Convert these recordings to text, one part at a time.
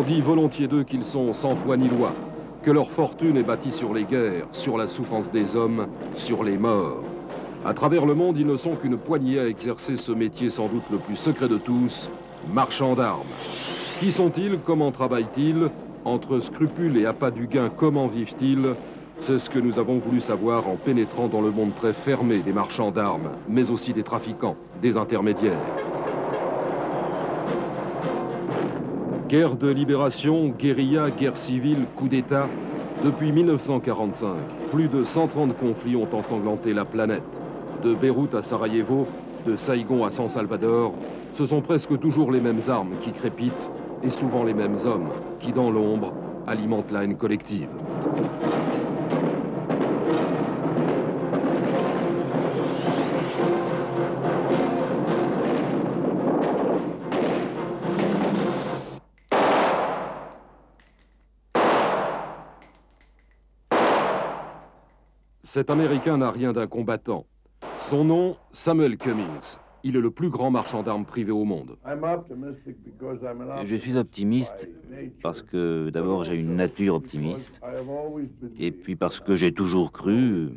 On dit volontiers d'eux qu'ils sont sans foi ni loi, que leur fortune est bâtie sur les guerres, sur la souffrance des hommes, sur les morts. À travers le monde, ils ne sont qu'une poignée à exercer ce métier sans doute le plus secret de tous, marchand d'armes. Qui sont-ils? Comment travaillent-ils? Entre scrupules et appât du gain, comment vivent-ils? C'est ce que nous avons voulu savoir en pénétrant dans le monde très fermé des marchands d'armes, mais aussi des trafiquants, des intermédiaires. Guerre de libération, guérilla, guerre civile, coup d'État. Depuis 1945, plus de 130 conflits ont ensanglanté la planète. De Beyrouth à Sarajevo, de Saïgon à San Salvador, ce sont presque toujours les mêmes armes qui crépitent et souvent les mêmes hommes qui, dans l'ombre, alimentent la haine collective. Cet Américain n'a rien d'un combattant. Son nom, Samuel Cummings. Il est le plus grand marchand d'armes privé au monde. Je suis optimiste parce que d'abord j'ai une nature optimiste et puis parce que j'ai toujours cru,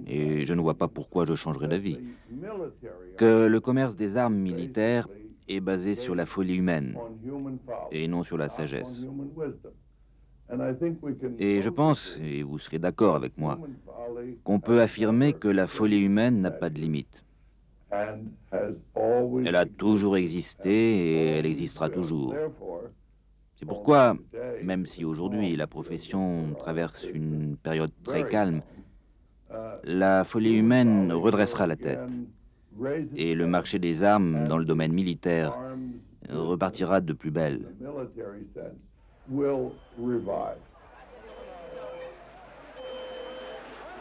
et je ne vois pas pourquoi je changerais d'avis, que le commerce des armes militaires est basé sur la folie humaine et non sur la sagesse. Et je pense, et vous serez d'accord avec moi, qu'on peut affirmer que la folie humaine n'a pas de limite. Elle a toujours existé et elle existera toujours. C'est pourquoi, même si aujourd'hui la profession traverse une période très calme, la folie humaine redressera la tête. Et le marché des armes dans le domaine militaire repartira de plus belle.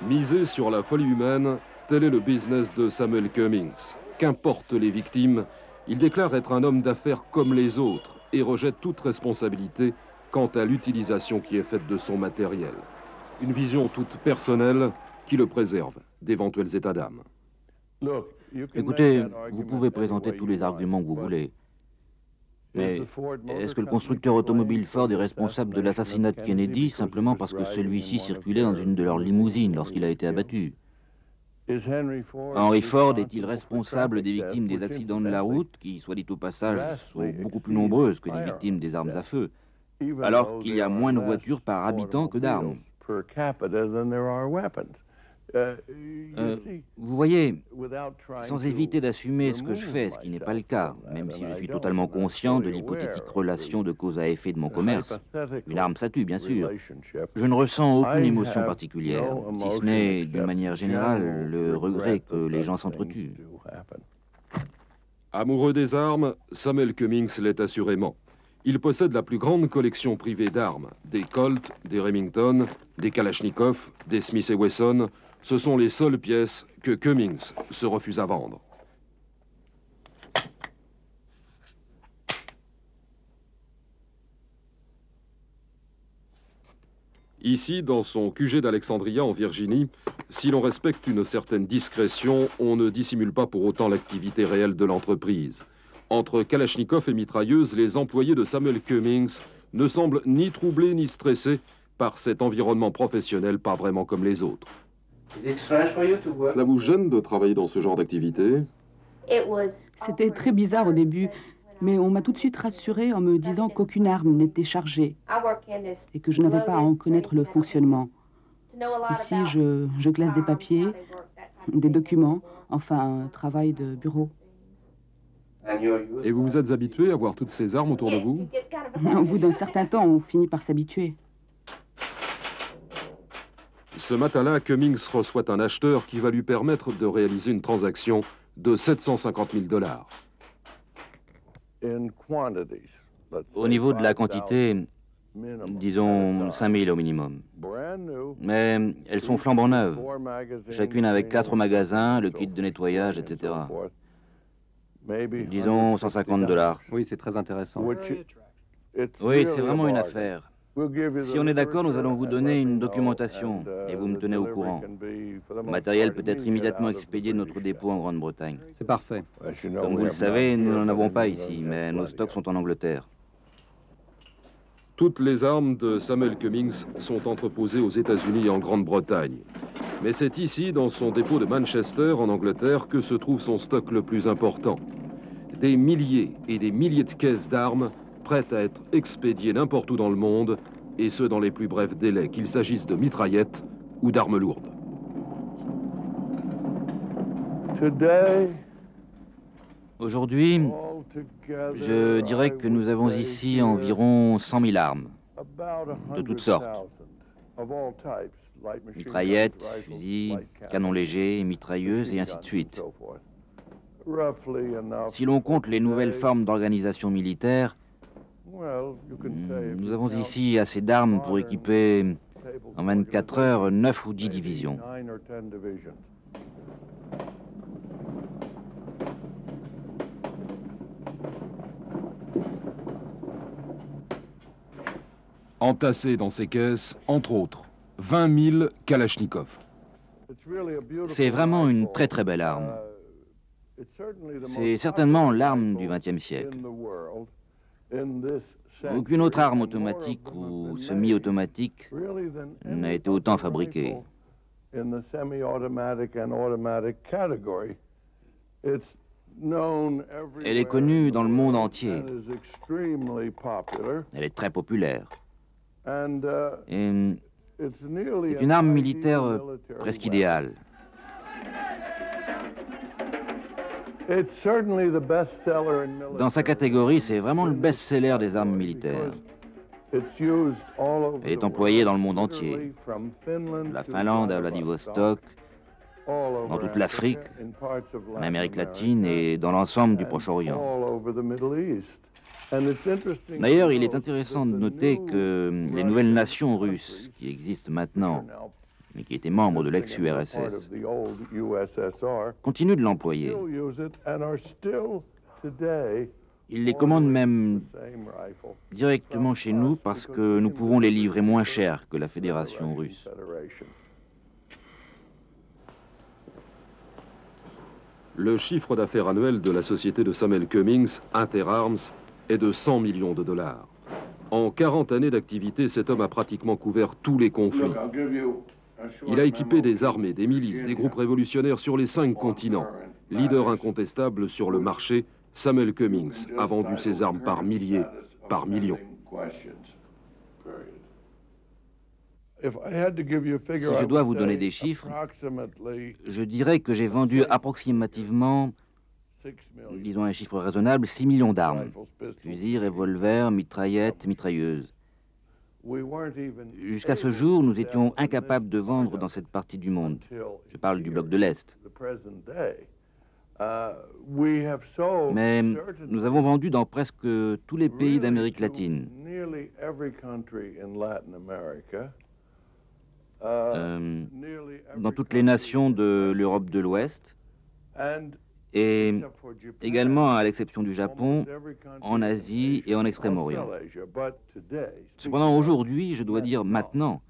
Miser sur la folie humaine, tel est le business de Samuel Cummings. Qu'importe les victimes, il déclare être un homme d'affaires comme les autres et rejette toute responsabilité quant à l'utilisation qui est faite de son matériel. Une vision toute personnelle qui le préserve d'éventuels états d'âme. Écoutez, vous pouvez présenter tous les arguments que vous voulez. Mais est-ce que le constructeur automobile Ford est responsable de l'assassinat de Kennedy simplement parce que celui-ci circulait dans une de leurs limousines lorsqu'il a été abattu? Henry Ford est-il responsable des victimes des accidents de la route, qui, soit dit au passage, sont beaucoup plus nombreuses que les victimes des armes à feu, alors qu'il y a moins de voitures par habitant que d'armes? Vous voyez, sans éviter d'assumer ce que je fais, ce qui n'est pas le cas, même si je suis totalement conscient de l'hypothétique relation de cause à effet de mon commerce. Une arme, ça tue, bien sûr. Je ne ressens aucune émotion particulière, si ce n'est, d'une manière générale, le regret que les gens s'entretuent. Amoureux des armes, Samuel Cummings l'est assurément. Il possède la plus grande collection privée d'armes. Des Colt, des Remington, des Kalachnikov, des Smith & Wesson. Ce sont les seules pièces que Cummings se refuse à vendre. Ici, dans son QG d'Alexandria en Virginie, si l'on respecte une certaine discrétion, on ne dissimule pas pour autant l'activité réelle de l'entreprise. Entre Kalachnikov et mitrailleuses, les employés de Samuel Cummings ne semblent ni troublés ni stressés par cet environnement professionnel pas vraiment comme les autres. Cela vous gêne de travailler dans ce genre d'activité? C'était très bizarre au début, mais on m'a tout de suite rassurée en me disant qu'aucune arme n'était chargée et que je n'avais pas à en connaître le fonctionnement. Ici, je classe des papiers, des documents, enfin un travail de bureau. Et vous vous êtes habitué à voir toutes ces armes autour de vous? Au bout d'un certain temps, on finit par s'habituer. Ce matin-là, Cummings reçoit un acheteur qui va lui permettre de réaliser une transaction de 750 000 $. Au niveau de la quantité, disons 5 000 au minimum. Mais elles sont flambant neuves, chacune avec 4 magasins, le kit de nettoyage, etc. Disons 150 $. Oui, c'est très intéressant. Oui, c'est vraiment une affaire. Si on est d'accord, nous allons vous donner une documentation et vous me tenez au courant. Le matériel peut être immédiatement expédié de notre dépôt en Grande-Bretagne. C'est parfait. Comme vous le savez, nous n'en avons pas ici, mais nos stocks sont en Angleterre. Toutes les armes de Samuel Cummings sont entreposées aux États-Unis et en Grande-Bretagne. Mais c'est ici, dans son dépôt de Manchester, en Angleterre, que se trouve son stock le plus important. Des milliers et des milliers de caisses d'armes prêtes à être expédiées n'importe où dans le monde, et ce dans les plus brefs délais, qu'il s'agisse de mitraillettes ou d'armes lourdes. Aujourd'hui, je dirais que nous avons ici environ 100 000 armes, de toutes sortes. Mitraillettes, fusils, canons légers, mitrailleuses et ainsi de suite. Si l'on compte les nouvelles formes d'organisation militaire, nous avons ici assez d'armes pour équiper en 24 heures 9 ou 10 divisions. Entassés dans ces caisses, entre autres, 20 000 Kalachnikov. C'est vraiment une très très belle arme. C'est certainement l'arme du XXe siècle. Aucune autre arme automatique ou semi-automatique n'a été autant fabriquée. Elle est connue dans le monde entier. Elle est très populaire. Et c'est une arme militaire presque idéale. Dans sa catégorie, c'est vraiment le best-seller des armes militaires. Elle est employée dans le monde entier, de la Finlande à Vladivostok, dans toute l'Afrique, en Amérique latine et dans l'ensemble du Proche-Orient. D'ailleurs, il est intéressant de noter que les nouvelles nations russes qui existent maintenant, mais qui étaient membres de l'ex-URSS, continuent de l'employer. Ils les commandent même directement chez nous parce que nous pouvons les livrer moins cher que la Fédération russe. Le chiffre d'affaires annuel de la société de Samuel Cummings, Interarms, est de 100 millions de dollars. En 40 années d'activité, cet homme a pratiquement couvert tous les conflits. Il a équipé des armées, des milices, des groupes révolutionnaires sur les 5 continents. Leader incontestable sur le marché, Samuel Cummings a vendu ses armes par milliers, par millions. Si je dois vous donner des chiffres, je dirais que j'ai vendu approximativement, disons un chiffre raisonnable, 6 millions d'armes. Fusils, revolvers, mitraillettes, mitrailleuses. Jusqu'à ce jour, nous étions incapables de vendre dans cette partie du monde. Je parle du bloc de l'Est. Mais nous avons vendu dans presque tous les pays d'Amérique latine. Dans toutes les nations de l'Europe de l'Ouest, et également, à l'exception du Japon, en Asie et en Extrême-Orient. Cependant, aujourd'hui, je dois dire maintenant,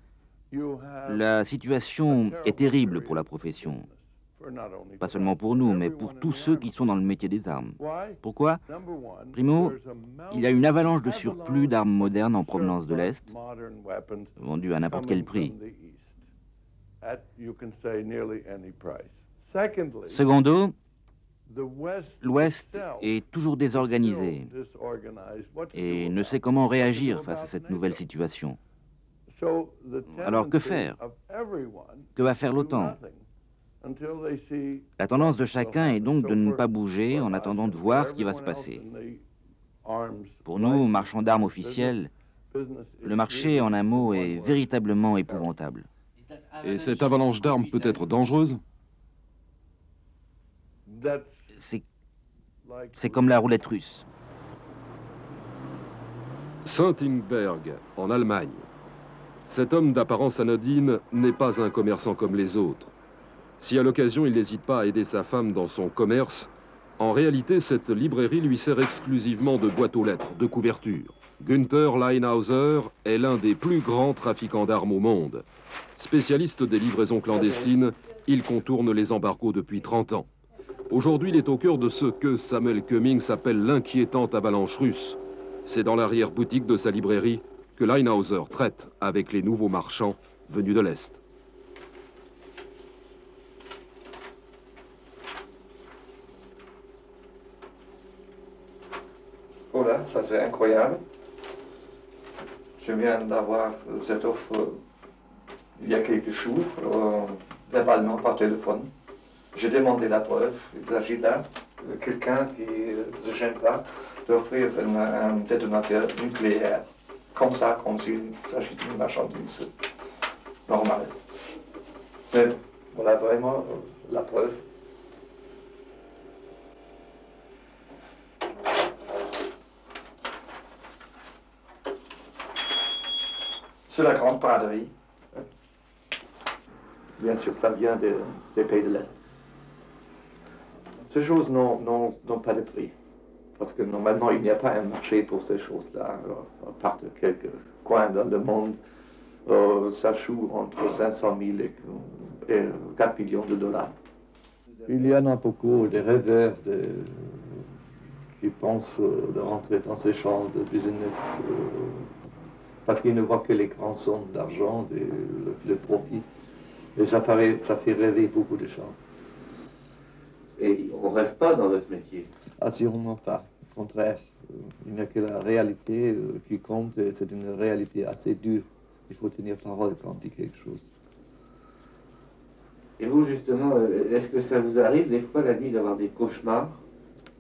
la situation est terrible pour la profession. Pas seulement pour nous, mais pour tous ceux qui sont dans le métier des armes. Pourquoi? Primo, il y a une avalanche de surplus d'armes modernes en provenance de l'Est, vendues à n'importe quel prix. Secondo, l'Ouest est toujours désorganisé et ne sait comment réagir face à cette nouvelle situation. Alors que faire? Que va faire l'OTAN? La tendance de chacun est donc de ne pas bouger en attendant de voir ce qui va se passer. Pour nous, marchands d'armes officiels, le marché, en un mot, est véritablement épouvantable. Et cette avalanche d'armes peut être dangereuse? C'est comme la roulette russe. Saint-Ingberg, en Allemagne. Cet homme d'apparence anodine n'est pas un commerçant comme les autres. Si à l'occasion il n'hésite pas à aider sa femme dans son commerce, en réalité cette librairie lui sert exclusivement de boîte aux lettres, de couverture. Günther Leinhauser est l'un des plus grands trafiquants d'armes au monde. Spécialiste des livraisons clandestines, il contourne les embargos depuis 30 ans. Aujourd'hui, il est au cœur de ce que Samuel Cummings appelle l'inquiétante avalanche russe. C'est dans l'arrière-boutique de sa librairie que Linehausser traite avec les nouveaux marchands venus de l'Est. Voilà, ça c'est incroyable. Je viens d'avoir cette offre il y a quelques jours, verbalement par téléphone. J'ai demandé la preuve. Il s'agit là de quelqu'un qui ne se gêne pas d'offrir un détonateur nucléaire, comme ça, comme s'il s'agit d'une marchandise normale. Mais voilà vraiment la preuve. C'est la grande braderie. Bien sûr, ça vient des pays de l'Est. Ces choses n'ont pas de prix. Parce que normalement, il n'y a pas un marché pour ces choses-là. À part de quelques coins dans le monde, ça joue entre 500 000 et 4 millions de dollars. Il y en a beaucoup, des rêveurs qui pensent de rentrer dans ces champs de business parce qu'ils ne voient que les grandes sommes d'argent, le profit. Et ça fait rêver beaucoup de gens. Et on ne rêve pas dans votre métier? Assurément pas. Au contraire, il n'y a que la réalité qui compte et c'est une réalité assez dure. Il faut tenir parole quand on dit quelque chose. Et vous, justement, est-ce que ça vous arrive des fois la nuit d'avoir des cauchemars?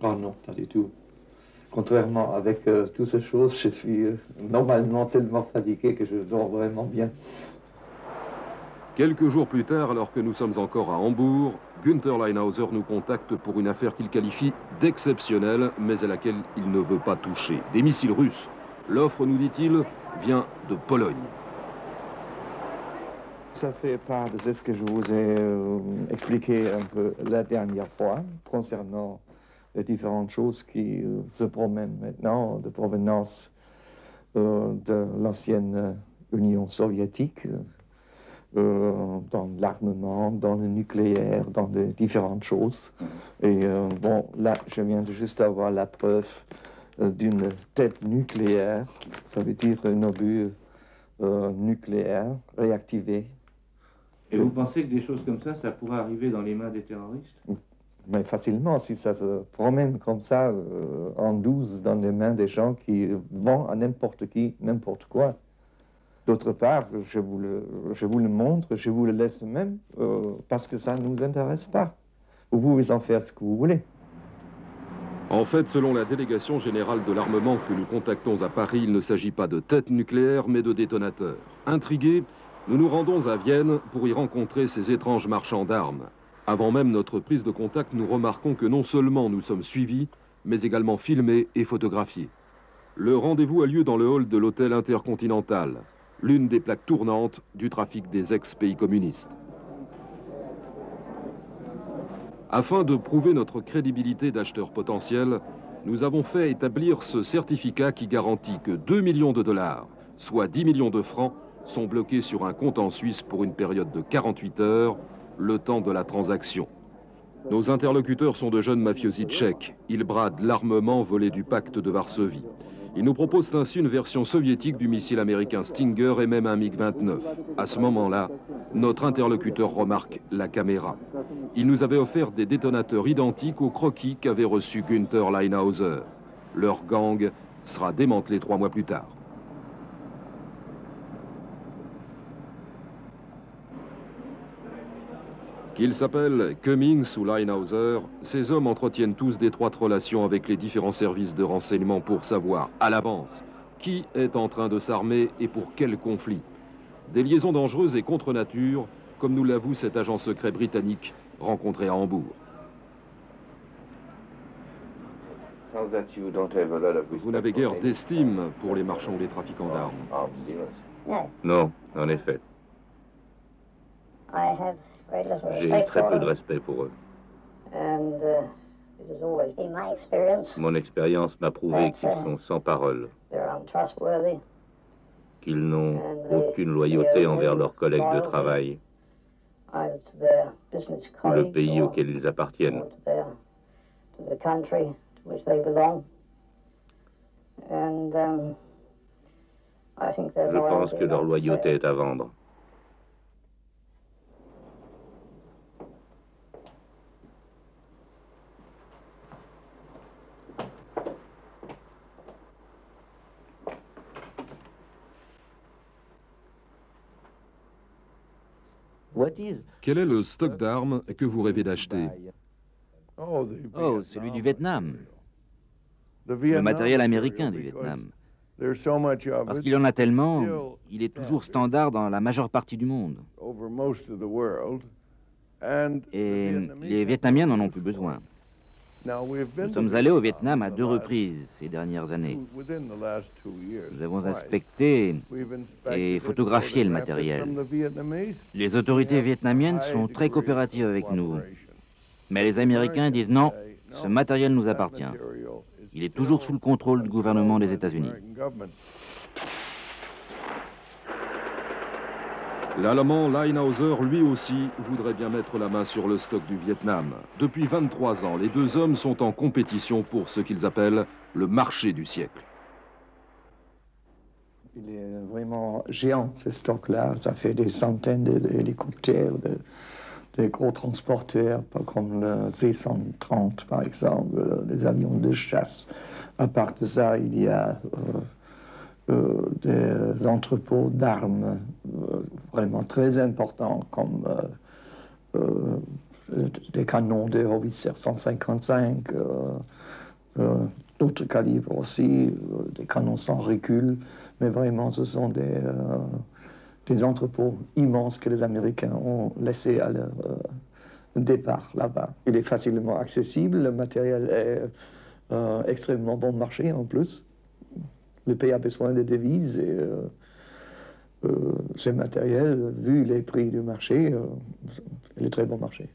Oh non, pas du tout. Contrairement avec toutes ces choses, je suis normalement tellement fatigué que je dors vraiment bien. Quelques jours plus tard, alors que nous sommes encore à Hambourg, Günther Linehausser nous contacte pour une affaire qu'il qualifie d'exceptionnelle, mais à laquelle il ne veut pas toucher. Des missiles russes. L'offre, nous dit-il, vient de Pologne. Ça fait part de ce que je vous ai expliqué un peu la dernière fois, concernant les différentes choses qui se promènent maintenant de provenance de l'ancienne Union soviétique, dans l'armement, dans le nucléaire, dans les différentes choses. Et bon, là, je viens de juste avoir la preuve d'une tête nucléaire, ça veut dire un obus nucléaire réactivé. Et vous pensez que des choses comme ça pourrait arriver dans les mains des terroristes? Mais facilement, si ça se promène comme ça en douce dans les mains des gens qui vendent à n'importe qui, n'importe quoi. D'autre part, je vous le montre, je vous le laisse même, parce que ça ne nous intéresse pas. Vous pouvez en faire ce que vous voulez. En fait, selon la délégation générale de l'armement que nous contactons à Paris, il ne s'agit pas de têtes nucléaires, mais de détonateurs. Intrigués, nous nous rendons à Vienne pour y rencontrer ces étranges marchands d'armes. Avant même notre prise de contact, nous remarquons que non seulement nous sommes suivis, mais également filmés et photographiés. Le rendez-vous a lieu dans le hall de l'hôtel Intercontinental, l'une des plaques tournantes du trafic des ex-pays communistes. Afin de prouver notre crédibilité d'acheteur potentiel, nous avons fait établir ce certificat qui garantit que 2 millions de dollars, soit 10 millions de francs, sont bloqués sur un compte en Suisse pour une période de 48 heures, le temps de la transaction. Nos interlocuteurs sont de jeunes mafiosi tchèques. Ils bradent l'armement volé du pacte de Varsovie. Ils nous proposent ainsi une version soviétique du missile américain Stinger et même un MiG-29. À ce moment-là, notre interlocuteur remarque la caméra. Il nous avait offert des détonateurs identiques aux croquis qu'avait reçus Günther Linehausser. Leur gang sera démantelé 3 mois plus tard. Qu'ils s'appellent Cummings ou Linehausser, ces hommes entretiennent tous d'étroites relations avec les différents services de renseignement pour savoir, à l'avance, qui est en train de s'armer et pour quel conflit. Des liaisons dangereuses et contre nature, comme nous l'avoue cet agent secret britannique rencontré à Hambourg. Vous n'avez guère d'estime pour les marchands ou les trafiquants d'armes. Non, en effet. J'ai très peu de respect pour eux. Mon expérience m'a prouvé qu'ils sont sans parole, qu'ils n'ont aucune loyauté envers leurs collègues de travail ou le pays auquel ils appartiennent. Je pense que leur loyauté est à vendre. Quel est le stock d'armes que vous rêvez d'acheter? Oh, celui du Vietnam. Le matériel américain du Vietnam. Parce qu'il en a tellement, il est toujours standard dans la majeure partie du monde. Et les Vietnamiens n'en ont plus besoin. Nous sommes allés au Vietnam à 2 reprises ces dernières années. Nous avons inspecté et photographié le matériel. Les autorités vietnamiennes sont très coopératives avec nous. Mais les Américains disent non, ce matériel nous appartient. Il est toujours sous le contrôle du gouvernement des États-Unis. L'Allemand Leinhauser, lui aussi, voudrait bien mettre la main sur le stock du Vietnam. Depuis 23 ans, les deux hommes sont en compétition pour ce qu'ils appellent le marché du siècle. Il est vraiment géant, ce stock-là. Ça fait des centaines d'hélicoptères, des gros transporteurs, pas comme le C-130, par exemple, les avions de chasse. À part de ça, il y a des entrepôts d'armes vraiment très importants, comme des canons de Howitzer 155, d'autres calibres aussi, des canons sans recul. Mais vraiment, ce sont des entrepôts immenses que les Américains ont laissés à leur départ là-bas. Il est facilement accessible, le matériel est extrêmement bon marché en plus. Le pays a besoin de devises et ce matériel, vu les prix du marché, il est très bon marché.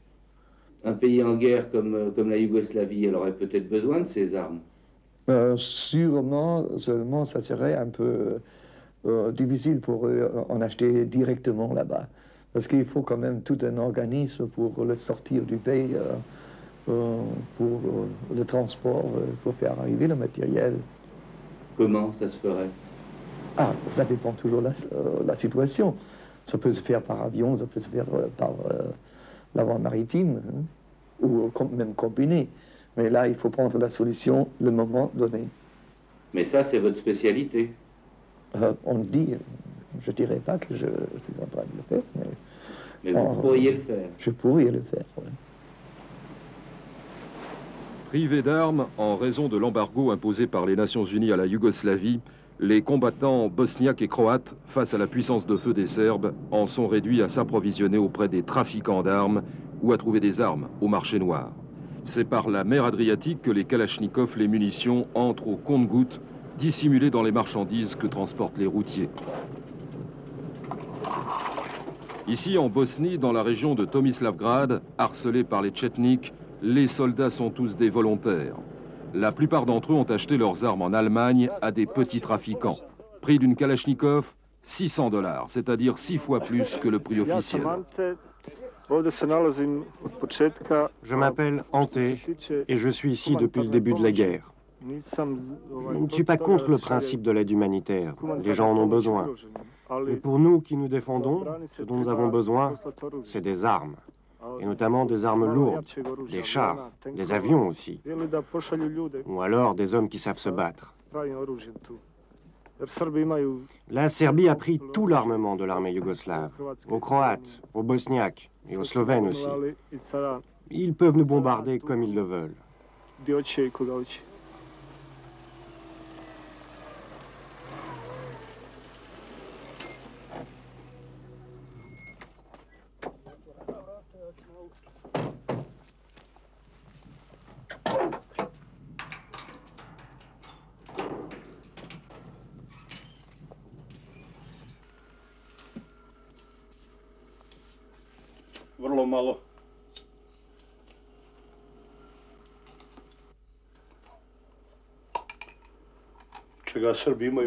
Un pays en guerre comme la Yougoslavie, elle aurait peut-être besoin de ces armes. Sûrement, seulement ça serait un peu difficile pour eux en acheter directement là-bas. Parce qu'il faut quand même tout un organisme pour le sortir du pays, pour le transport, pour faire arriver le matériel. Comment ça se ferait? Ah, ça dépend toujours de la situation. Ça peut se faire par avion, ça peut se faire par la voie maritime, hein, ou même combiné. Mais là, il faut prendre la solution le moment donné. Mais ça, c'est votre spécialité. On dit, je ne dirais pas que je suis en train de le faire, mais vous pourriez le faire. Je pourrais le faire, oui. Privés d'armes, en raison de l'embargo imposé par les Nations Unies à la Yougoslavie, les combattants bosniaques et croates, face à la puissance de feu des Serbes, en sont réduits à s'approvisionner auprès des trafiquants d'armes ou à trouver des armes au marché noir. C'est par la mer Adriatique que les kalachnikovs, les munitions, entrent au compte-gouttes, dissimulées dans les marchandises que transportent les routiers. Ici, en Bosnie, dans la région de Tomislavgrad, harcelés par les Tchétniks, les soldats sont tous des volontaires. La plupart d'entre eux ont acheté leurs armes en Allemagne à des petits trafiquants. Prix d'une Kalachnikov, 600 $, c'est-à-dire 6 fois plus que le prix officiel. Je m'appelle Ante et je suis ici depuis le début de la guerre. Je ne suis pas contre le principe de l'aide humanitaire. Les gens en ont besoin. Mais pour nous qui nous défendons, ce dont nous avons besoin, c'est des armes. Et notamment des armes lourdes, des chars, des avions aussi. Ou alors des hommes qui savent se battre. La Serbie a pris tout l'armement de l'armée yougoslave, aux Croates, aux Bosniaques et aux Slovènes aussi. Ils peuvent nous bombarder comme ils le veulent.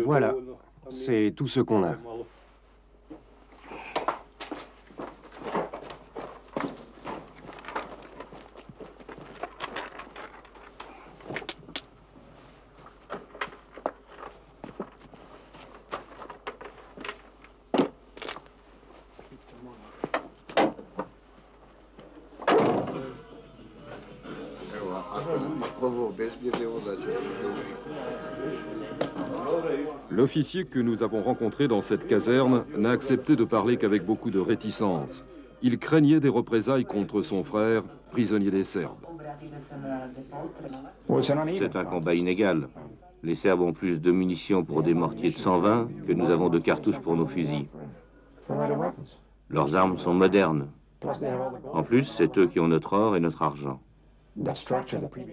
Voilà, c'est tout ce qu'on a. L'officier que nous avons rencontré dans cette caserne n'a accepté de parler qu'avec beaucoup de réticence. Il craignait des représailles contre son frère, prisonnier des Serbes. C'est un combat inégal. Les Serbes ont plus de munitions pour des mortiers de 120 que nous avons de cartouches pour nos fusils. Leurs armes sont modernes. En plus, c'est eux qui ont notre or et notre argent.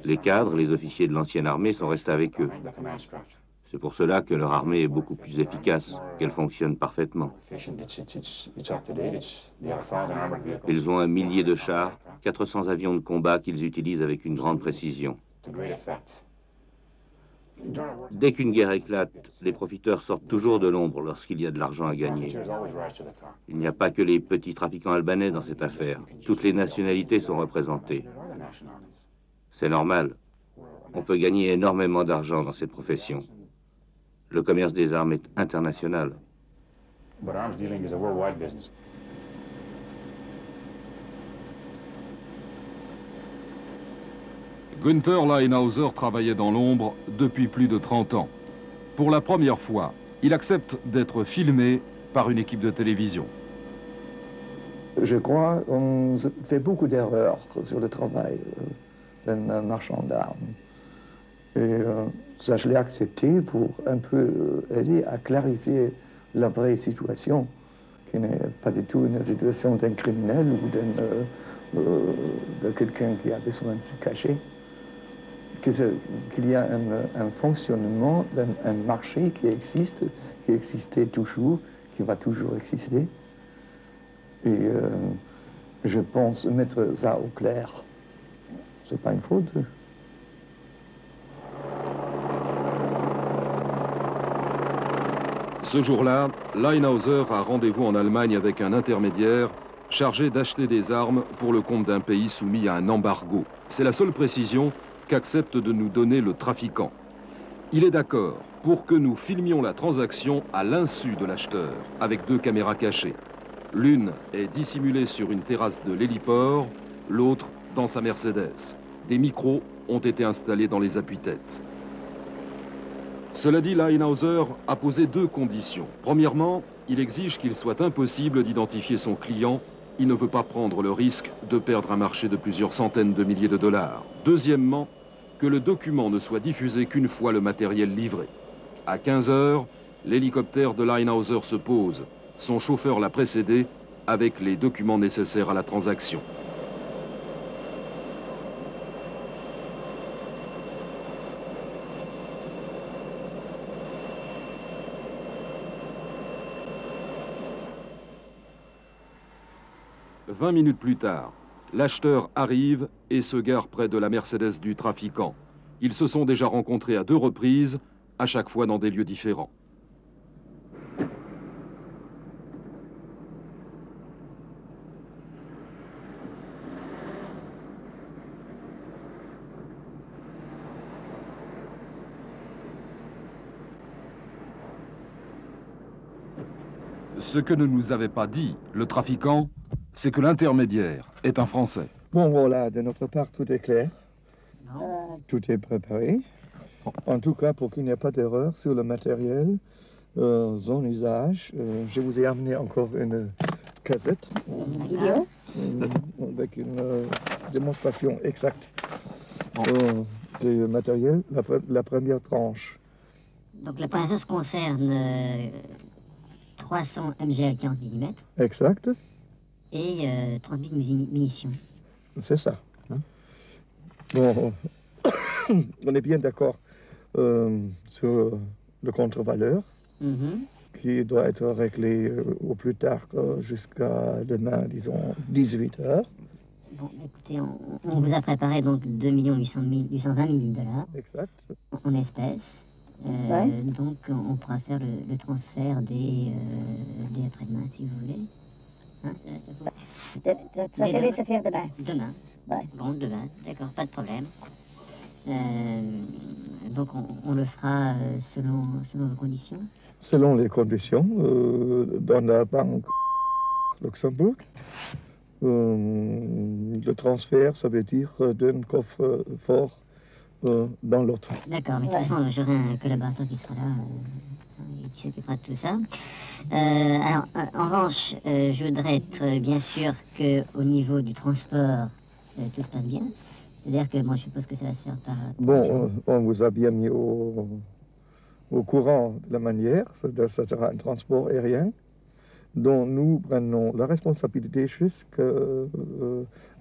Les cadres, les officiers de l'ancienne armée sont restés avec eux. C'est pour cela que leur armée est beaucoup plus efficace, qu'elle fonctionne parfaitement. Ils ont 1 millier de chars, 400 avions de combat qu'ils utilisent avec une grande précision. Dès qu'une guerre éclate, les profiteurs sortent toujours de l'ombre lorsqu'il y a de l'argent à gagner. Il n'y a pas que les petits trafiquants albanais dans cette affaire. Toutes les nationalités sont représentées. C'est normal. On peut gagner énormément d'argent dans cette profession. Le commerce des armes est international. Günther Leinhauser travaillait dans l'ombre depuis plus de 30 ans. Pour la première fois, il accepte d'être filmé par une équipe de télévision. Je crois qu'on fait beaucoup d'erreurs sur le travail d'un marchand d'armes. Et ça, je l'ai accepté pour un peu aider à clarifier la vraie situation, qui n'est pas du tout une situation d'un criminel ou de quelqu'un qui a besoin de se cacher. Qu'il y a un fonctionnement d'un marché qui existe, qui existait toujours, qui va toujours exister. Et je pense mettre ça au clair. C'est pas une faute. Ce jour-là, Leinhauser a rendez-vous en Allemagne avec un intermédiaire chargé d'acheter des armes pour le compte d'un pays soumis à un embargo. C'est la seule précision qu'accepte de nous donner le trafiquant. Il est d'accord pour que nous filmions la transaction à l'insu de l'acheteur, avec 2 caméras cachées. L'une est dissimulée sur une terrasse de l'héliport, l'autre dans sa Mercedes. Des micros ont été installés dans les appuis-têtes. Cela dit, Leinhauser a posé 2 conditions. Premièrement, il exige qu'il soit impossible d'identifier son client. Il ne veut pas prendre le risque de perdre un marché de plusieurs centaines de milliers de dollars. Deuxièmement, que le document ne soit diffusé qu'une fois le matériel livré. À 15 h, l'hélicoptère de Leinhauser se pose. Son chauffeur l'a précédé avec les documents nécessaires à la transaction. « 20 minutes plus tard, l'acheteur arrive et se gare près de la Mercedes du trafiquant. Ils se sont déjà rencontrés à 2 reprises, à chaque fois dans des lieux différents. Ce que ne nous avait pas dit le trafiquant, c'est que l'intermédiaire est un Français. Bon, voilà, de notre part, tout est clair. Tout est préparé. En tout cas, pour qu'il n'y ait pas d'erreur sur le matériel, son usage. Je vous ai amené encore une cassette. Vidéo avec une démonstration exacte du matériel, la première tranche. Donc la première chose concerne 300 MGL 40 mm. Exact. Et 38 munitions. C'est ça. Hein? Bon, on est bien d'accord sur le contre-valeur qui doit être réglé au plus tard jusqu'à demain, disons, 18 h. Bon, écoutez, on vous a préparé donc 2 820 000 dollars. Exact. En espèces. Donc on pourra faire le transfert dès après-demain, si vous voulez. Hein, ça devait se faire demain. Demain. Ouais. Bon, demain, d'accord, pas de problème. Donc on le fera selon vos conditions. Selon les conditions, dans la banque Luxembourg. Le transfert, ça veut dire d'un coffre-fort dans l'autre. D'accord, mais de toute façon, j'aurai un collaborateur qui sera là et qui s'occupera de tout ça. Alors, en revanche, je voudrais être bien sûr qu'au niveau du transport, tout se passe bien. C'est-à-dire que moi, je suppose que ça va se faire par... Bon, on vous a bien mis au courant de la manière. Ça sera un transport aérien dont nous prenons la responsabilité jusqu'à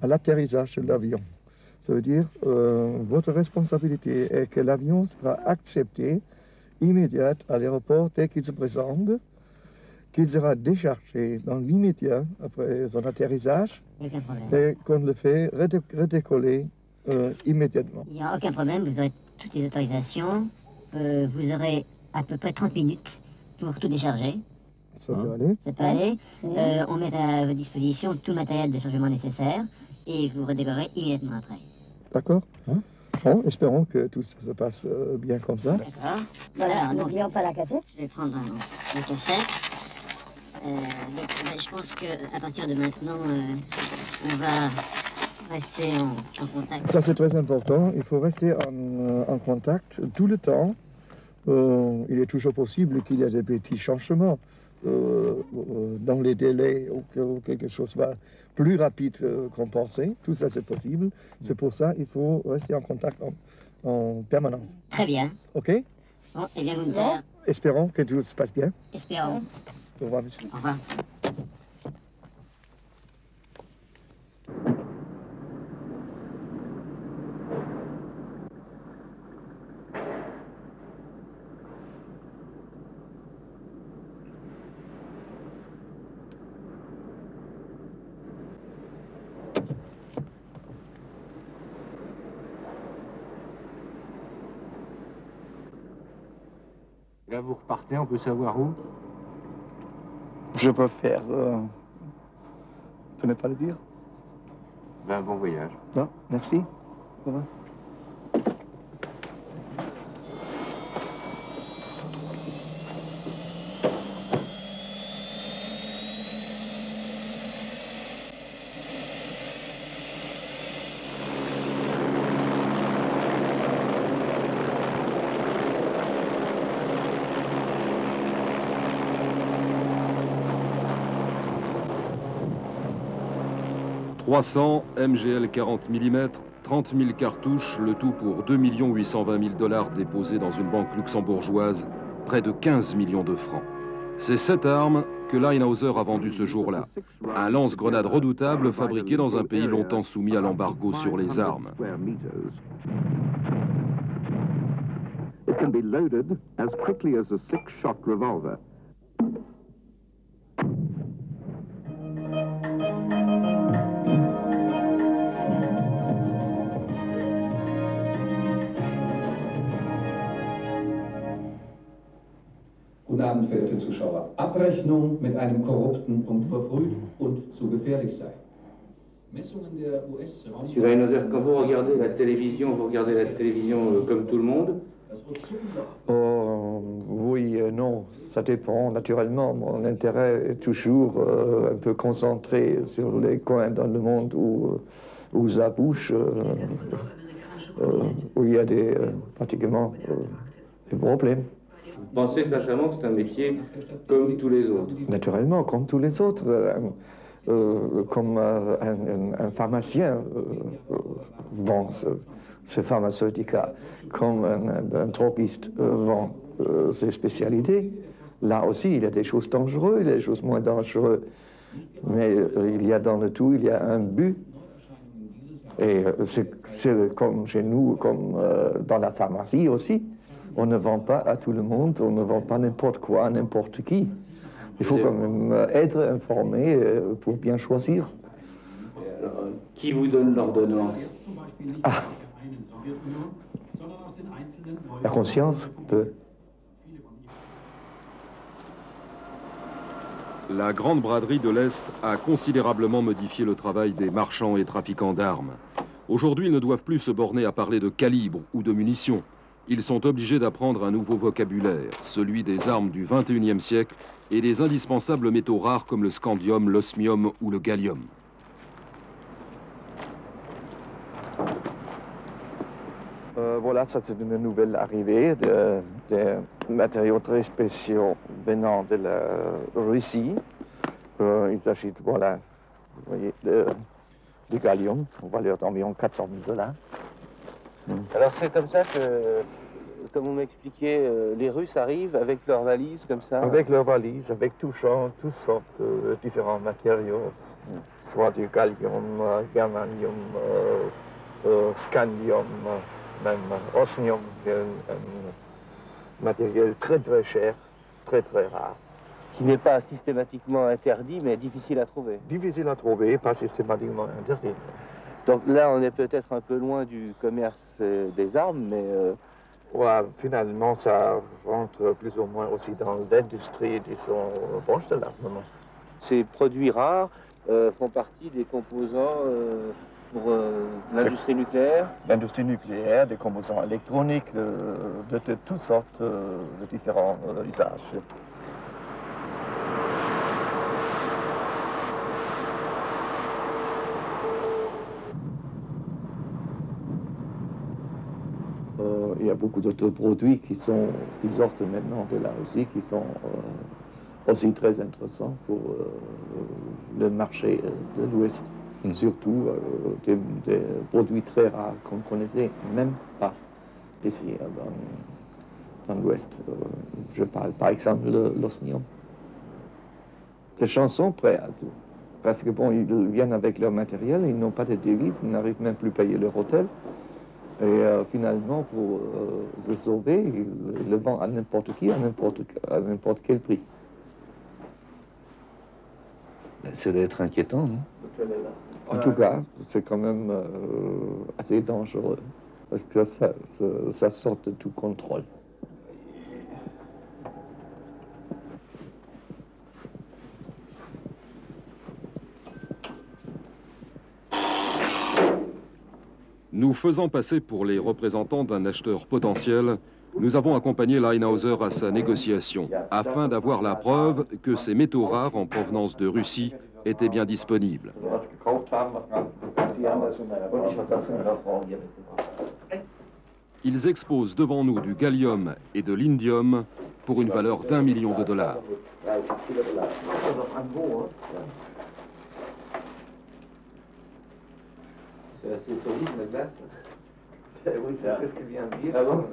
l'atterrissage de l'avion. Ça veut dire, votre responsabilité est que l'avion sera accepté immédiat à l'aéroport dès qu'il se présente, qu'il sera déchargé dans l'immédiat après son atterrissage et qu'on le fait redécoller immédiatement. Il n'y a aucun problème, vous aurez toutes les autorisations, vous aurez à peu près 30 minutes pour tout décharger. Ça peut aller. Ça peut aller. On met à votre disposition tout le matériel de chargement nécessaire et vous redécollerez immédiatement après. D'accord. Bon, espérons que tout ça se passe bien comme ça. D'accord. Voilà, n'oublions pas la cassette. Je vais prendre la cassette. Je pense qu'à partir de maintenant, on va rester en contact. Ça, c'est très important. Il faut rester en contact tout le temps. Il est toujours possible qu'il y ait des petits changements dans les délais ou quelque chose va plus rapide qu'on pensait. Tout ça, c'est possible. C'est pour ça qu'il faut rester en contact en permanence. Très bien. OK? Bon, eh bien, Gunther. Espérons que tout se passe bien. Espérons. Au revoir, monsieur. Au revoir. Là, vous repartez, on peut savoir où? Je préfère ne pas le dire. Ben, bon voyage. Non, merci. Au revoir. « 300 MGL 40 mm, 30 000 cartouches, le tout pour 2 820 000 $ déposés dans une banque luxembourgeoise, près de 15 millions de francs. C'est cette arme que Leinhauser a vendue ce jour-là. Un lance-grenade redoutable fabriqué dans un pays longtemps soumis à l'embargo sur les armes. It can be loaded as quickly as a 6-shot revolver. Guten Abend, verehrte Zuschauer. Abrechnung mit einem korrupten und verfrüht und zu gefährlich sei. Monsieur Leinhauser, quand vous regardez la télévision comme tout le monde? Oui, non, ça dépend. Naturellement, mon intérêt est toujours un peu concentré sur les coins dans le monde où ça bouge, où il y a pratiquement des problèmes. Vous pensez sincèrement que c'est un métier comme tous les autres? Naturellement, comme tous les autres. Comme un pharmacien vend ses pharmaceutica, comme un droguiste vend ses spécialités. Là aussi, il y a des choses dangereuses, des choses moins dangereuses. Mais il y a dans le tout, il y a un but. Et c'est comme chez nous, comme dans la pharmacie aussi. On ne vend pas à tout le monde, on ne vend pas n'importe quoi à n'importe qui. Il faut quand même être informé pour bien choisir. Alors, qui vous donne l'ordonnance? Ah. La conscience peut. La grande braderie de l'Est a considérablement modifié le travail des marchands et trafiquants d'armes. Aujourd'hui, ils ne doivent plus se borner à parler de calibre ou de munitions. Ils sont obligés d'apprendre un nouveau vocabulaire, celui des armes du XXIe siècle et des indispensables métaux rares comme le scandium, l'osmium ou le gallium. Voilà, ça c'est une nouvelle arrivée des matériaux très spéciaux venant de la Russie. Il s'agit, voilà, vous voyez, du gallium, en valeur d'environ 400 000 $. Alors c'est comme ça que, comme vous m'expliquez, les Russes arrivent avec leurs valises comme ça? Avec leurs valises, avec toutes sortes de différents matériaux, soit du gallium, germanium, scandium, même osmium, un matériel très très cher, très très rare. Qui n'est pas systématiquement interdit, mais difficile à trouver. Difficile à trouver, pas systématiquement interdit. Donc là, on est peut-être un peu loin du commerce des armes, mais... Ouais, finalement, ça rentre plus ou moins aussi dans l'industrie, disons, proche de l'armement. Ces produits rares font partie des composants pour l'industrie nucléaire? L'industrie nucléaire, des composants électroniques, de toutes sortes de différents usages. Il y a beaucoup d'autres produits qui sortent maintenant de la Russie, qui sont aussi très intéressants pour le marché de l'Ouest. Surtout des produits très rares qu'on ne connaissait même pas ici dans l'Ouest. Je parle par exemple de l'osmium. Ces gens sont prêts à tout. Parce que bon, ils viennent avec leur matériel, ils n'ont pas de devises, ils n'arrivent même plus à payer leur hôtel. Et finalement, pour se sauver, ils le vendent à n'importe qui, à n'importe quel prix. Ça doit être inquiétant, non? En tout cas, c'est quand même assez dangereux, parce que ça sort de tout contrôle. Nous faisant passer pour les représentants d'un acheteur potentiel, nous avons accompagné Leinhauser à sa négociation, afin d'avoir la preuve que ces métaux rares en provenance de Russie étaient bien disponibles. Ils exposent devant nous du gallium et de l'indium pour une valeur d'1 million de $. C'est assez solide, la glace. Oui, c'est ce que vient de dire. Ah bon?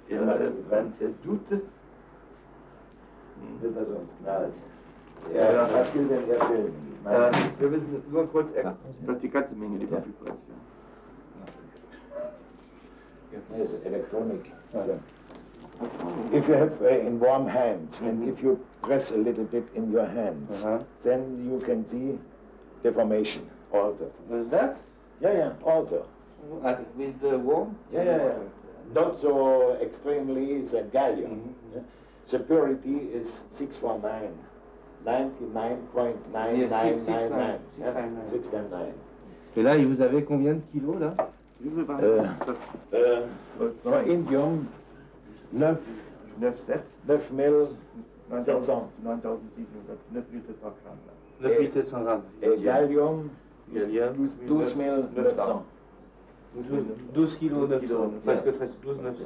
Il y a doute. Wird er sonst knallt. Ja, was gilt denn der Film? Wir wissen nur kurz, dass die ganze Menge, die verfügbar ist. Yes, electronic. So. If you have in warm hands and if you press a little bit in your hands, then you can see deformation also. Is that? Yeah, also. With the warm? Yeah. Not so extremely the gallium. The purity is 649. 99.9999. 699. Et là, vous avez combien de kilos, là? Indium 9 9700. 9700 grammes. 9700 grammes. Et gallium 12 900. 12 kilos 900, presque 12 900.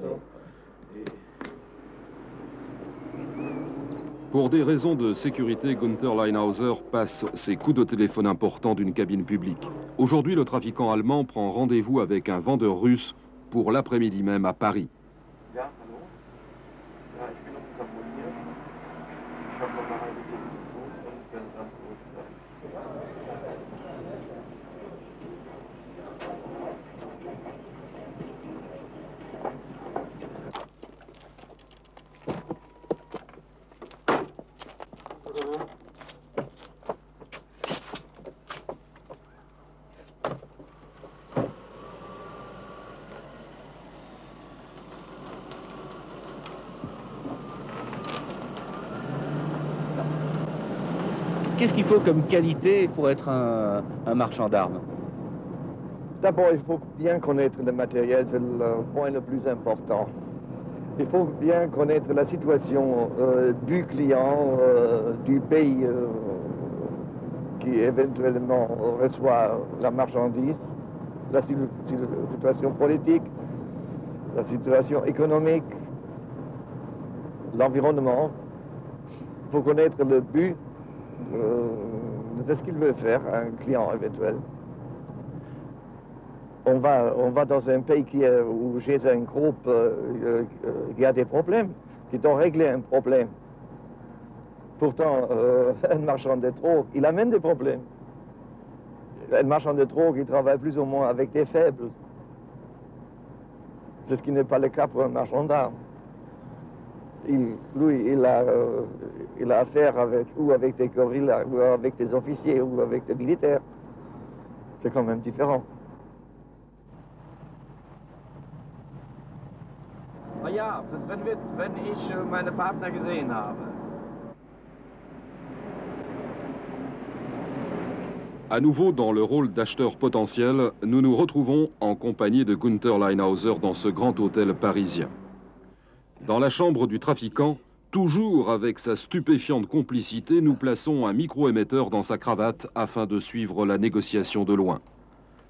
Pour des raisons de sécurité, Günther Leinhauser passe ses coups de téléphone importants d'une cabine publique. Aujourd'hui, le trafiquant allemand prend rendez-vous avec un vendeur russe pour l'après-midi même à Paris. Qu'est-ce qu'il faut comme qualité pour être un marchand d'armes? D'abord, il faut bien connaître le matériel, c'est le point le plus important. Il faut bien connaître la situation du client, du pays qui éventuellement reçoit la marchandise, la situation politique, la situation économique, l'environnement. Il faut connaître le but de ce qu'il veut faire, un client éventuel. On va dans un pays où j'ai un groupe qui a des problèmes, qui doit régler un problème. Pourtant, un marchand de drogue, il amène des problèmes. Un marchand de drogue, il travaille plus ou moins avec des faibles. C'est ce qui n'est pas le cas pour un marchand d'armes. Lui, il a affaire avec des gorillas, ou avec des officiers, ou avec des militaires. C'est quand même différent. Ja, wenn ich meine Partner gesehen habe. À nouveau dans le rôle d'acheteur potentiel, nous nous retrouvons en compagnie de Günther Leinhauser dans ce grand hôtel parisien. Dans la chambre du trafiquant, toujours avec sa stupéfiante complicité, nous plaçons un micro-émetteur dans sa cravate afin de suivre la négociation de loin.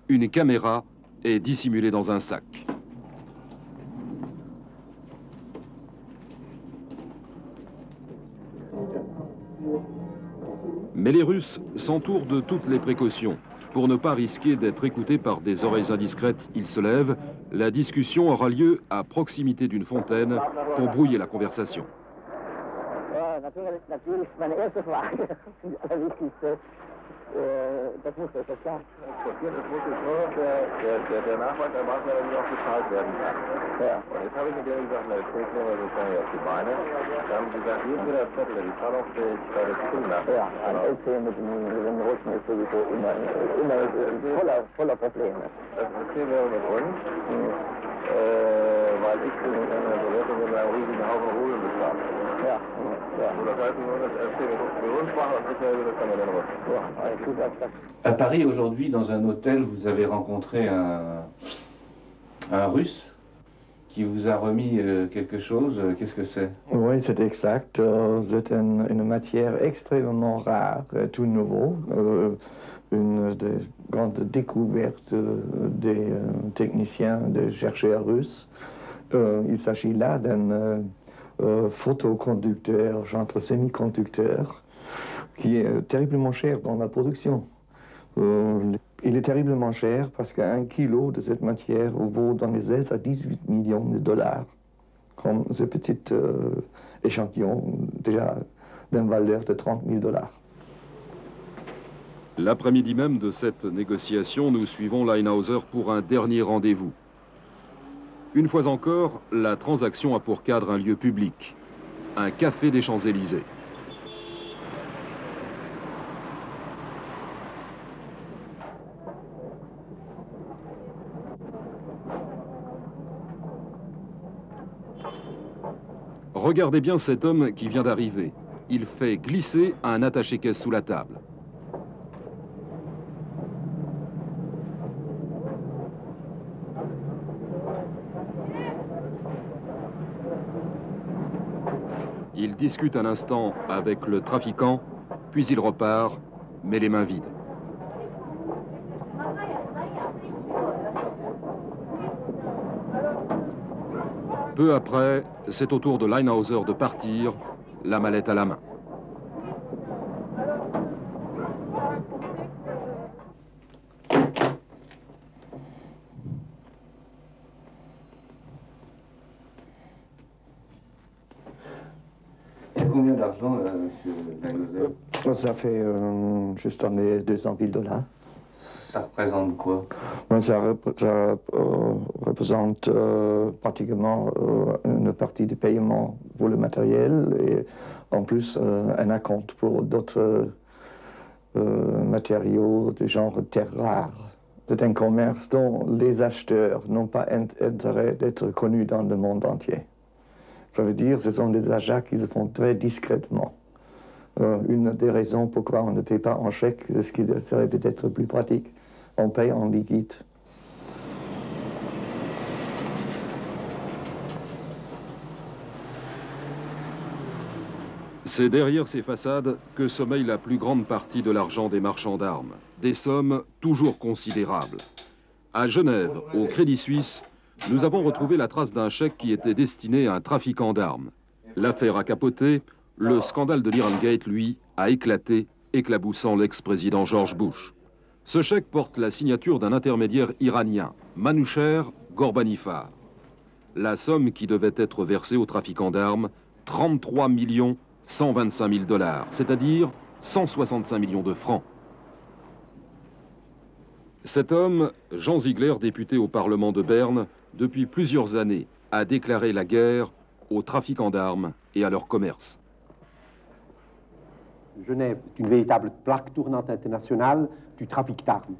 Une caméra est dissimulée dans un sac. Mais les Russes s'entourent de toutes les précautions. Pour ne pas risquer d'être écoutés par des oreilles indiscrètes, ils se lèvent. La discussion aura lieu à proximité d'une fontaine pour brouiller la conversation. Das muss klar. Das muss der Nachweis erwarten, dass er auch bezahlt werden kann. Ja. Und jetzt habe ich mit denen gesagt, na, jetzt bringt mir sozusagen auf die Beine. Da haben sie gesagt, hier ist wieder Zettel, die Zahlungsfähigkeit ist Kinder. Ja, ein LC mit dem Russen ist sowieso immer voller Probleme. Das erzählen wir mit uns, weil ich bin in einer Sowjetunion mit einem riesigen Haufen Rubel bezahlt. Ja. À Paris, aujourd'hui, dans un hôtel, vous avez rencontré un Russe qui vous a remis quelque chose. Qu'est-ce que c'est? Oui, c'est exact. C'est une matière extrêmement rare, tout nouveau. Une des grandes découvertes des techniciens, des chercheurs russes. Il s'agit là d'un photoconducteur, genre semi-conducteur, qui est terriblement cher dans la production. Il est terriblement cher parce qu'un kilo de cette matière vaut dans les 16 à 18 millions de dollars, comme ce petit échantillon déjà d'une valeur de 30 000 dollars. L'après-midi même de cette négociation, nous suivons Leinhauser pour un dernier rendez-vous. Une fois encore, la transaction a pour cadre un lieu public, un café des Champs-Élysées. Regardez bien cet homme qui vient d'arriver. Il fait glisser un attaché-caisse sous la table. Il discute un instant avec le trafiquant, puis il repart, mais les mains vides. Peu après, c'est au tour de Leinhauser de partir, la mallette à la main. Combien d'argent, monsieur Leinhauser? Ça fait juste en 200 000 dollars. Ça représente quoi? Ça représente pratiquement une partie du paiement pour le matériel et en plus un acompte pour d'autres matériaux de genre terres rares. C'est un commerce dont les acheteurs n'ont pas intérêt d'être connus dans le monde entier. Ça veut dire que ce sont des achats qui se font très discrètement. Une des raisons pourquoi on ne paie pas en chèque, c'est ce qui serait peut-être plus pratique. On paye en liquide. C'est derrière ces façades que sommeille la plus grande partie de l'argent des marchands d'armes. Des sommes toujours considérables. À Genève, au Crédit Suisse, nous avons retrouvé la trace d'un chèque qui était destiné à un trafiquant d'armes. L'affaire a capoté, le scandale de l'Irangate, lui, a éclaté, éclaboussant l'ex-président George Bush. Ce chèque porte la signature d'un intermédiaire iranien, Manoucher Ghorbanifar. La somme qui devait être versée aux trafiquants d'armes, 33 125 000 $, c'est-à-dire 165 millions de francs. Cet homme, Jean Ziegler, député au Parlement de Berne, depuis plusieurs années, a déclaré la guerre aux trafiquants d'armes et à leur commerce. Genève est une véritable plaque tournante internationale du trafic d'armes.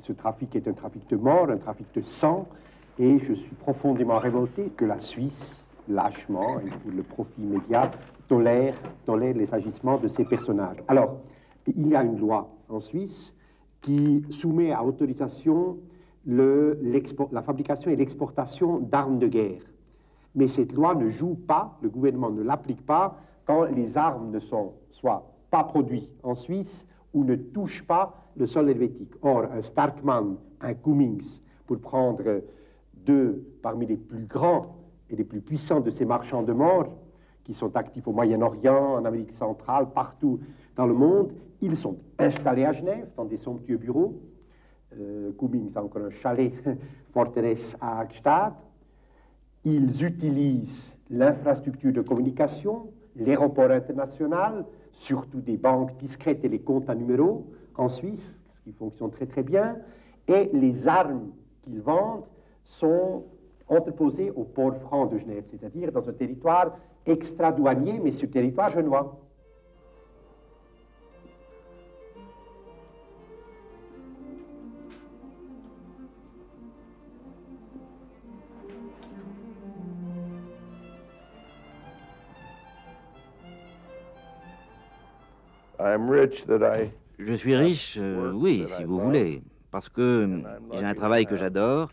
Ce trafic est un trafic de mort, un trafic de sang, et je suis profondément révolté que la Suisse, lâchement et pour le profit immédiat, tolère les agissements de ces personnages. Alors, il y a une loi en Suisse qui soumet à autorisation la fabrication et l'exportation d'armes de guerre. Mais cette loi ne joue pas, le gouvernement ne l'applique pas quand les armes ne sont soit pas produites en Suisse ou ne touchent pas le sol helvétique. Or, un Starkman, un Cummings, pour prendre deux parmi les plus grands et les plus puissants de ces marchands de mort, qui sont actifs au Moyen-Orient, en Amérique centrale, partout dans le monde, ils sont installés à Genève, dans des somptueux bureaux. Cummings a encore un chalet forteresse à Hagstatt. Ils utilisent l'infrastructure de communication, l'aéroport international, surtout des banques discrètes et les comptes à numéros en Suisse, ce qui fonctionne très très bien, et les armes qu'ils vendent sont entreposées au port franc de Genève, c'est-à-dire dans un territoire extra-douanier, mais sur territoire genevois. Je suis riche, oui, si vous voulez, parce que j'ai un travail que j'adore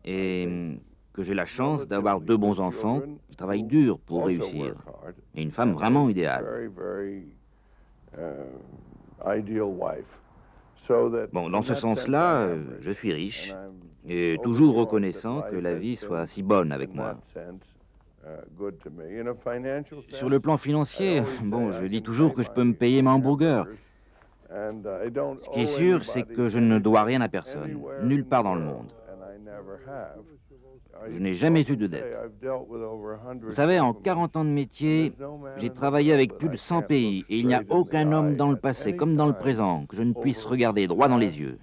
et que j'ai la chance d'avoir deux bons enfants qui travaillent dur pour réussir, et une femme vraiment idéale. Bon, dans ce sens-là, je suis riche et toujours reconnaissant que la vie soit si bonne avec moi. Sur le plan financier, bon, je dis toujours que je peux me payer mes hamburgers. Ce qui est sûr, c'est que je ne dois rien à personne, nulle part dans le monde. Je n'ai jamais eu de dette. Vous savez, en 40 ans de métier, j'ai travaillé avec plus de 100 pays et il n'y a aucun homme dans le passé comme dans le présent que je ne puisse regarder droit dans les yeux.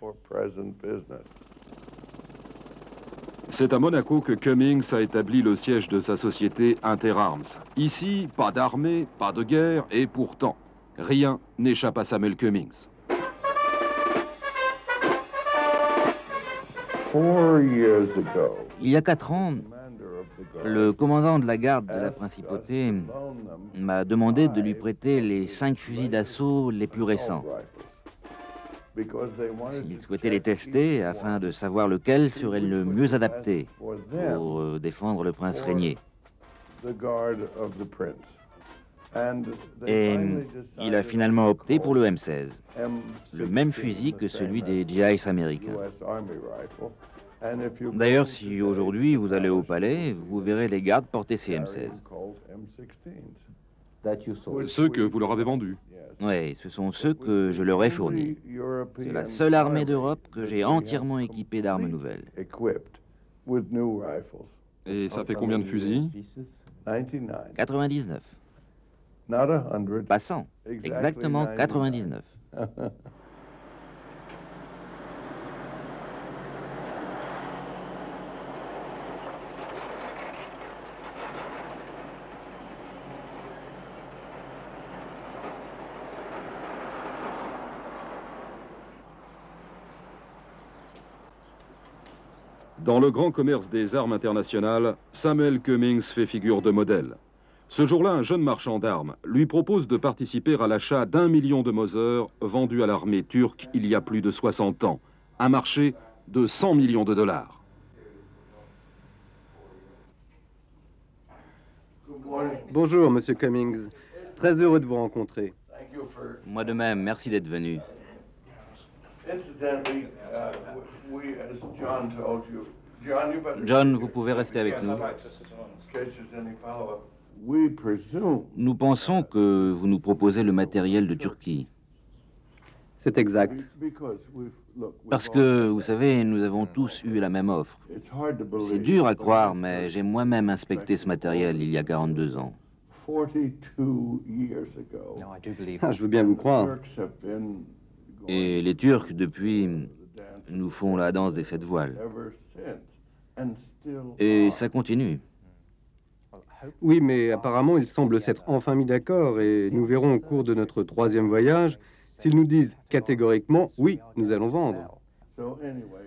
C'est à Monaco que Cummings a établi le siège de sa société Interarms. Ici, pas d'armée, pas de guerre, et pourtant, rien n'échappe à Samuel Cummings. Il y a 4 ans, le commandant de la garde de la principauté m'a demandé de lui prêter les 5 fusils d'assaut les plus récents. Il souhaitait les tester afin de savoir lequel serait le mieux adapté pour défendre le prince régnier. Et il a finalement opté pour le M16, le même fusil que celui des GIs américains. D'ailleurs, si aujourd'hui vous allez au palais, vous verrez les gardes porter ces M16. Ceux que vous leur avez vendus. Oui, ce sont ceux que je leur ai fournis. C'est la seule armée d'Europe que j'ai entièrement équipée d'armes nouvelles. Et ça fait combien de fusils? 99. Pas 100, exactement 99. Dans le grand commerce des armes internationales, Samuel Cummings fait figure de modèle. Ce jour-là, un jeune marchand d'armes lui propose de participer à l'achat d'1 million de Mauser vendus à l'armée turque il y a plus de 60 ans. Un marché de 100 millions de dollars. Bonjour, Monsieur Cummings. Très heureux de vous rencontrer. Moi de même, merci d'être venu. John, vous pouvez rester avec nous. Nous pensons que vous nous proposez le matériel de Turquie. C'est exact. Parce que, vous savez, nous avons tous eu la même offre. C'est dur à croire, mais j'ai moi-même inspecté ce matériel il y a 42 ans. Ah, je veux bien vous croire. Et les Turcs, depuis, nous font la danse des 7 voiles. Et ça continue. Oui, mais apparemment, ils semblent s'être enfin mis d'accord et nous verrons au cours de notre 3e voyage s'ils nous disent catégoriquement « oui, nous allons vendre ».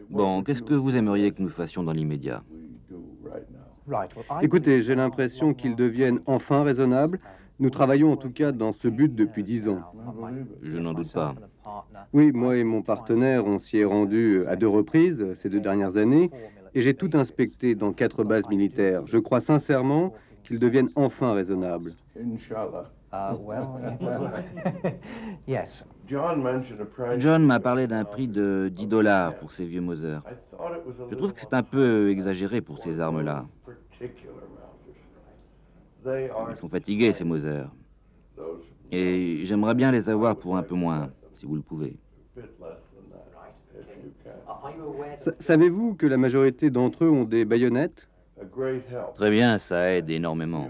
Bon, qu'est-ce que vous aimeriez que nous fassions dans l'immédiat? Écoutez, j'ai l'impression qu'ils deviennent enfin raisonnables. Nous travaillons en tout cas dans ce but depuis 10 ans. Je n'en doute pas. Oui, moi et mon partenaire, on s'y est rendu à 2 reprises ces 2 dernières années et j'ai tout inspecté dans 4 bases militaires. Je crois sincèrement qu'ils deviennent enfin raisonnables. John m'a parlé d'un prix de $10 pour ces vieux Mauser. Je trouve que c'est un peu exagéré pour ces armes-là. Ils sont fatigués, ces Mauser. Et j'aimerais bien les avoir pour un peu moins, si vous le pouvez. Savez-vous que la majorité d'entre eux ont des baïonnettes? Très bien, ça aide énormément.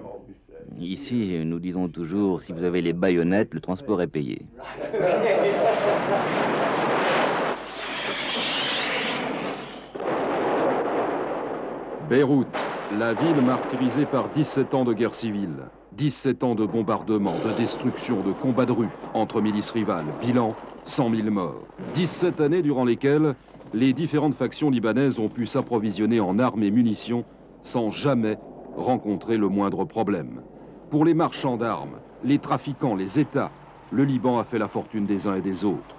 Ici, nous disons toujours, si vous avez les baïonnettes, le transport est payé. Beyrouth, la ville martyrisée par 17 ans de guerre civile, 17 ans de bombardements, de destruction, de combats de rue entre milices rivales, bilan 100 000 morts. 17 années durant lesquelles les différentes factions libanaises ont pu s'approvisionner en armes et munitions sans jamais rencontrer le moindre problème. Pour les marchands d'armes, les trafiquants, les États, le Liban a fait la fortune des uns et des autres.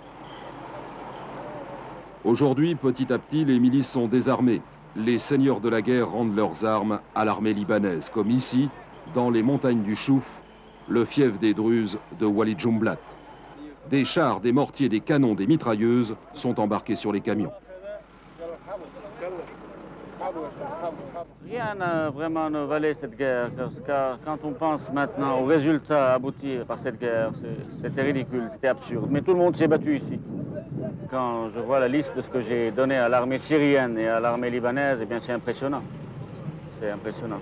Aujourd'hui, petit à petit, les milices sont désarmées. Les seigneurs de la guerre rendent leurs armes à l'armée libanaise, comme ici, dans les montagnes du Chouf, le fief des Druzes de Walid Jumblat. Des chars, des mortiers, des canons, des mitrailleuses sont embarqués sur les camions. Rien vraiment ne valait cette guerre, car quand on pense maintenant aux résultats aboutis par cette guerre, c'était ridicule, c'était absurde. Mais tout le monde s'est battu ici. Quand je vois la liste de ce que j'ai donné à l'armée syrienne et à l'armée libanaise, eh bien c'est impressionnant. C'est impressionnant.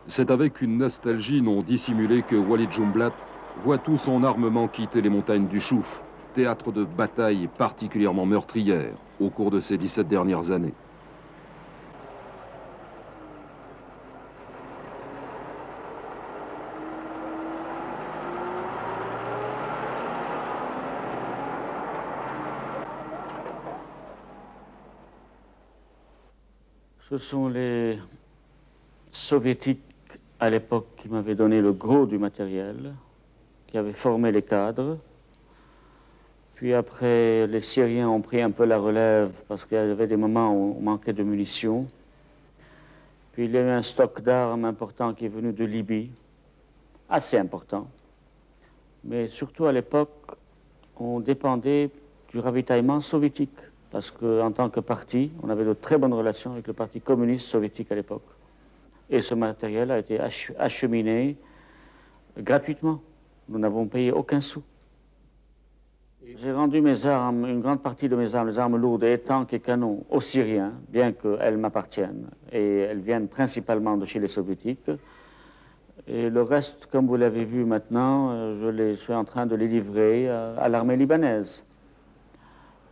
C'est avec une nostalgie non dissimulée que Walid Jumblat voit tout son armement quitter les montagnes du Chouf, théâtre de bataille particulièrement meurtrière au cours de ces 17 dernières années. Ce sont les soviétiques à l'époque qui m'avaient donné le gros du matériel, qui avaient formé les cadres. Puis après, les Syriens ont pris un peu la relève parce qu'il y avait des moments où on manquait de munitions. Puis il y a eu un stock d'armes important qui est venu de Libye, assez important. Mais surtout à l'époque, on dépendait du ravitaillement soviétique parce qu'en tant que parti, on avait de très bonnes relations avec le Parti communiste soviétique à l'époque. Et ce matériel a été acheminé gratuitement. Nous n'avons payé aucun sou. J'ai rendu mes armes, une grande partie de mes armes, les armes lourdes et tanks et canons, aux Syriens, bien qu'elles m'appartiennent. Et elles viennent principalement de chez les Soviétiques. Et le reste, comme vous l'avez vu maintenant, je suis en train de les livrer à l'armée libanaise.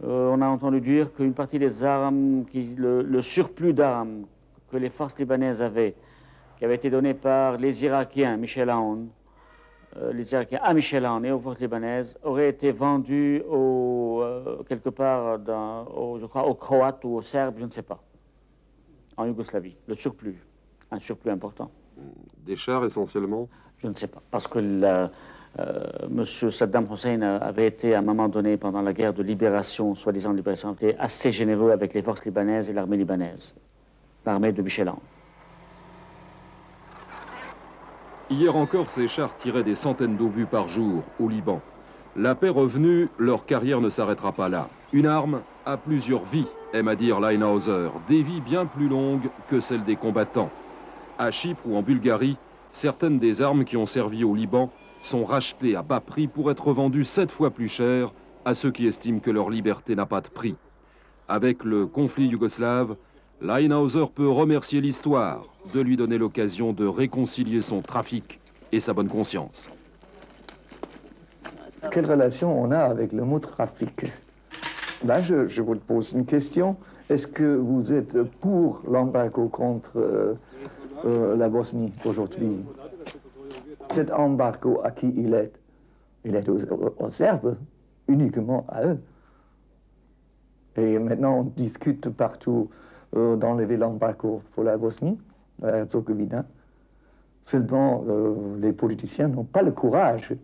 On a entendu dire qu'une partie des armes, le surplus d'armes que les forces libanaises avaient, qui avait été donné par les Irakiens, Michel Aoun, les Irakiens à Michel Aoun et aux forces libanaises, aurait été vendu quelque part, je crois, aux Croates ou aux Serbes, je ne sais pas, en Yougoslavie, le surplus, un surplus important. Des chars essentiellement? Je ne sais pas, parce que M. Saddam Hussein avait été à un moment donné, pendant la guerre de libération, soi-disant de libération, était assez généreux avec les forces libanaises et l'armée libanaise, l'armée de Michel Aoun. Hier encore, ces chars tiraient des centaines d'obus par jour au Liban. La paix revenue, leur carrière ne s'arrêtera pas là. Une arme a plusieurs vies, aime à dire Leinhauser, des vies bien plus longues que celles des combattants. À Chypre ou en Bulgarie, certaines des armes qui ont servi au Liban sont rachetées à bas prix pour être vendues 7 fois plus cher à ceux qui estiment que leur liberté n'a pas de prix. Avec le conflit yougoslave, Leinhauser peut remercier l'histoire de lui donner l'occasion de réconcilier son trafic et sa bonne conscience. Quelle relation on a avec le mot trafic? Là, je vous pose une question. Est-ce que vous êtes pour l'embargo contre la Bosnie aujourd'hui? Cet embargo, à qui il est? Il est aux Serbes, uniquement à eux. Et maintenant, on discute partout d'enlever l'embargo pour la Bosnie, la Herzégovine. Seulement, les politiciens n'ont pas le courage.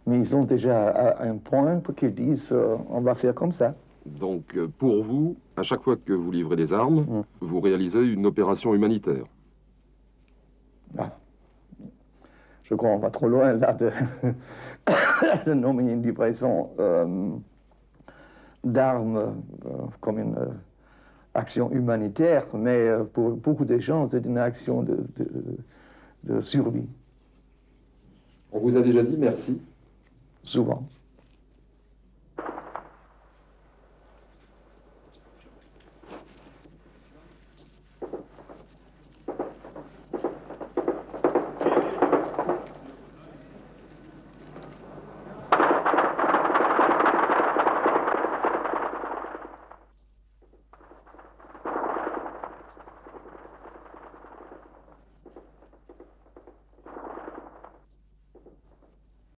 Mais ils ont déjà un point pour qu'ils disent on va faire comme ça. Donc, pour vous, à chaque fois que vous livrez des armes, vous réalisez une opération humanitaire. Ah. Je crois qu'on va trop loin là de nommer une livraison d'armes comme une action humanitaire, mais pour beaucoup de gens, c'est une action de survie. On vous a déjà dit merci? Souvent.